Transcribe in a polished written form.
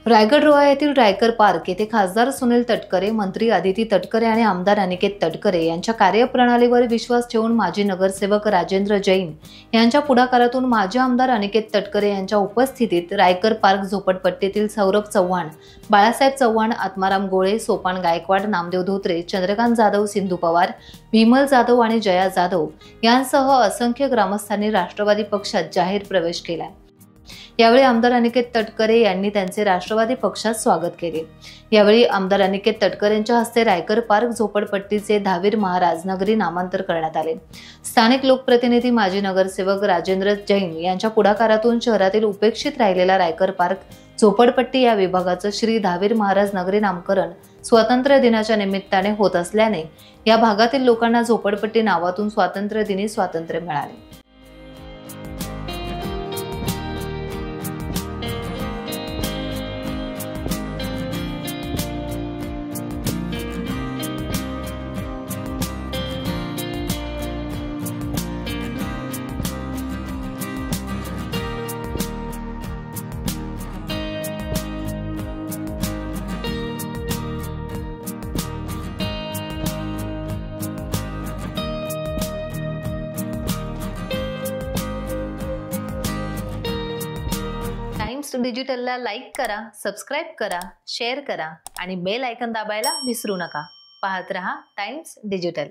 रायगड रोहा येथील रायकर पार्क येथे खासदार सुनील तटकरे, मंत्री अदिती तटकरे आणि आमदार अनिकेत तटकरे यांच्या कार्यप्रणालीवर विश्वास ठेवून माजी नगरसेवक राजेंद्र जैन यांच्या पुढाकारातून माजी आमदार अनिकेत तटकरे यांच्या उपस्थितीत रायकर पार्क झोपडपट्टीतील सौरभ चव्हाण, बाळासाहेब चव्हाण, आत्माराम गोळे, सोपान गायकवाड, नामदेव धोत्रे, चंद्रकांत जाधव, सिंधू पवार, विमल जाधव आणि जया जाधव यांसह असंख्य ग्रामस्थांनी राष्ट्रवादी पक्षात जाहीर प्रवेश केला। यावेळी आमदार अनिकेत तटकरे यांनी त्यांचे राष्ट्रवादी पक्षात स्वागत केले। यावेळी आमदार अनिकेत तटकरे यांच्या हस्ते रायकर पार्क झोपडपट्टीचे दहावीर महाराज नगरी नामांतर करण्यात आले। स्थानिक लोकप्रतिनिधी माजी नगरसेवक राजेंद्र जैन यांच्या पुढाकारातून शहरातील उपेक्षित राहिलेला रायकर पार्क झोपडपट्टी या विभागाचं श्री दहावीर महाराज नगरी नामकरण स्वातंत्र्य दिनाच्या निमित्ताने होत असल्याने या भागातील लोकांना झोपडपट्टी नावातून स्वातंत्र्य दिनी स्वातंत्र्य मिळाले। टाइम्स डिजिटलला लाईक करा, सबस्क्राइब करा, शेअर करा आणि बेल आयकॉन दाबायला विसरू नका। पाहत रहा टाइम्स डिजिटल।